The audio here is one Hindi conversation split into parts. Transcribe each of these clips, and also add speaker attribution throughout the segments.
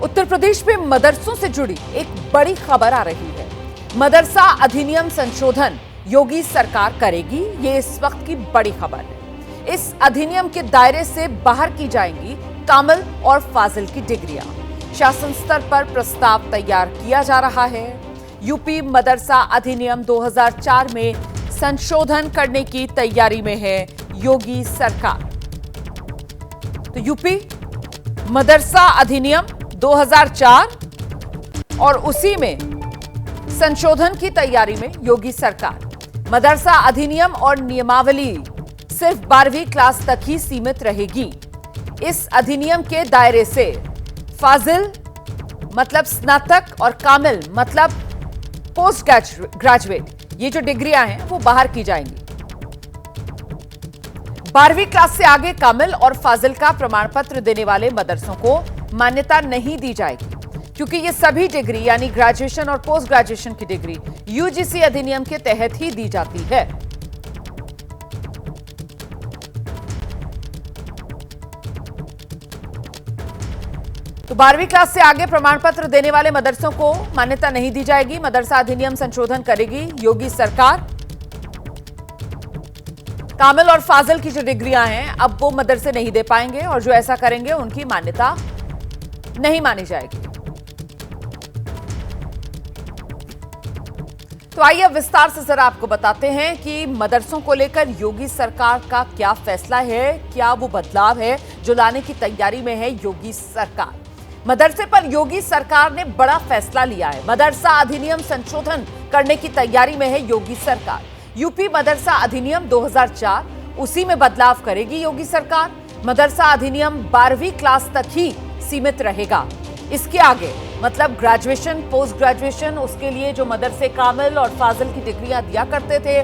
Speaker 1: उत्तर प्रदेश में मदरसों से जुड़ी एक बड़ी खबर आ रही है। मदरसा अधिनियम संशोधन योगी सरकार करेगी, ये इस वक्त की बड़ी खबर है। इस अधिनियम के दायरे से बाहर की जाएंगी कामिल और फाजिल की डिग्रियां। शासन स्तर पर प्रस्ताव तैयार किया जा रहा है। यूपी मदरसा अधिनियम 2004 में संशोधन करने की तैयारी में है योगी सरकार। तो यूपी मदरसा अधिनियम 2004 और उसी में संशोधन की तैयारी में योगी सरकार। मदरसा अधिनियम और नियमावली सिर्फ 12वीं क्लास तक ही सीमित रहेगी। इस अधिनियम के दायरे से फाजिल मतलब स्नातक और कामिल मतलब पोस्ट ग्रेजुएट, ये जो डिग्रियां हैं वो बाहर की जाएंगी। 12वीं क्लास से आगे कामिल और फाजिल का प्रमाण पत्र देने वाले मदरसों को मान्यता नहीं दी जाएगी, क्योंकि ये सभी डिग्री यानी ग्रेजुएशन और पोस्ट ग्रेजुएशन की डिग्री यूजीसी अधिनियम के तहत ही दी जाती है। तो 12वीं क्लास से आगे प्रमाण पत्र देने वाले मदरसों को मान्यता नहीं दी जाएगी। मदरसा अधिनियम संशोधन करेगी योगी सरकार। कामिल और फाजिल की जो डिग्रियां हैं अब वो मदरसे नहीं दे पाएंगे और जो ऐसा करेंगे उनकी मान्यता नहीं मानी जाएगी। तो आइए अब विस्तार से जरा आपको बताते हैं कि मदरसों को लेकर योगी सरकार का क्या फैसला है, क्या वो बदलाव है जो लाने की तैयारी में है योगी सरकार। मदरसे पर योगी सरकार ने बड़ा फैसला लिया है। मदरसा अधिनियम संशोधन करने की तैयारी में है योगी सरकार। यूपी मदरसा अधिनियम 2004, उसी में बदलाव करेगी योगी सरकार। मदरसा अधिनियम 12वीं क्लास तक ही सीमित रहेगा। इसके आगे मतलब ग्रेजुएशन, पोस्ट ग्रेजुएशन, उसके लिए जो मदरसे कामिल और फाजिल की डिग्रियां दिया करते थे,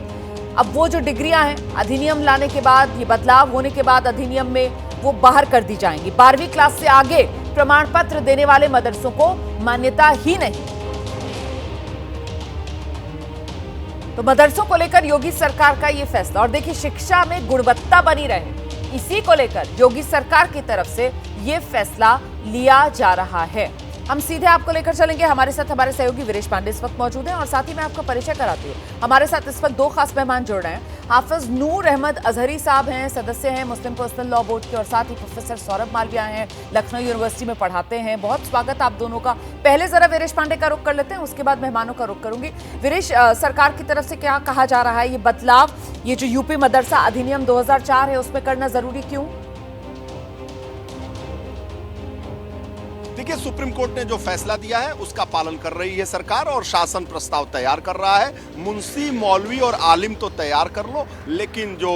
Speaker 1: अब वो जो डिग्रियां हैं अधिनियम लाने के बाद, ये बदलाव होने के बाद अधिनियम में वो बाहर कर दी जाएंगी। 12वीं क्लास से आगे प्रमाण पत्र देने वाले मदरसों को मान्यता ही नहीं। तो मदरसों को लेकर योगी सरकार का ये फैसला। और देखिए, शिक्षा में गुणवत्ता बनी रहे, इसी को लेकर योगी सरकार की तरफ से ये फैसला लिया जा रहा है। हम सीधे आपको लेकर चलेंगे। हमारे साथ हमारे सहयोगी वीरेश पांडे इस वक्त मौजूद हैं और साथ ही मैं आपको परिचय कराती हूँ। हमारे साथ इस वक्त दो खास मेहमान जुड़ रहे हैं। हाफिज नूर अहमद अजहरी साहब हैं, सदस्य हैं मुस्लिम पर्सनल लॉ बोर्ड के, और साथ ही प्रोफेसर सौरभ मालविया हैं, लखनऊ यूनिवर्सिटी में पढ़ाते हैं। बहुत स्वागत आप दोनों का। पहले जरा वीरेश पांडे का रुख कर लेते हैं, उसके बाद मेहमानों का रुख करूंगी। वीरेश, सरकार की तरफ से क्या कहा जा रहा है? ये बदलाव, ये जो यूपी मदरसा अधिनियम 2004 है उसमें करना जरूरी क्यों?
Speaker 2: देखिए, सुप्रीम कोर्ट ने जो फैसला दिया है उसका पालन कर रही है सरकार और शासन प्रस्ताव तैयार कर रहा है। मुंशी, मौलवी और आलिम तो तैयार कर लो, लेकिन जो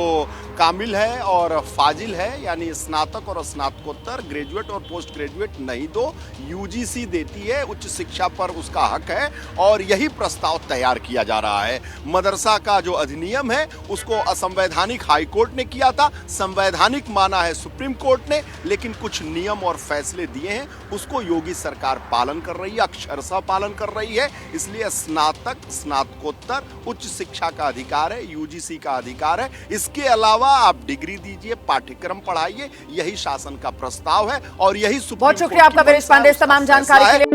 Speaker 2: कामिल है और फाजिल है यानी स्नातक और स्नातकोत्तर, ग्रेजुएट और पोस्ट ग्रेजुएट नहीं दो। यूजीसी देती है, उच्च शिक्षा पर उसका हक है और यही प्रस्ताव तैयार किया जा रहा है। मदरसा का जो अधिनियम है उसको असंवैधानिक हाईकोर्ट ने किया था, संवैधानिक माना है सुप्रीम कोर्ट ने, लेकिन कुछ नियम और फैसले दिए हैं उसको योगी सरकार पालन कर रही है, अक्षरशः पालन कर रही है। इसलिए स्नातक, स्नातकोत्तर, उच्च शिक्षा का अधिकार है, यूजीसी का अधिकार है। इसके अलावा आप डिग्री दीजिए, पाठ्यक्रम पढ़ाइए, यही शासन का प्रस्ताव है और यही सुप्रीम कोर्ट।
Speaker 1: बहुत शुक्रिया आपका वीरेश पांडे इस तमाम जानकारी के लिए।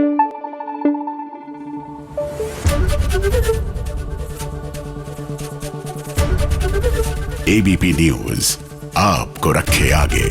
Speaker 3: एबीपी न्यूज आपको रखे आगे।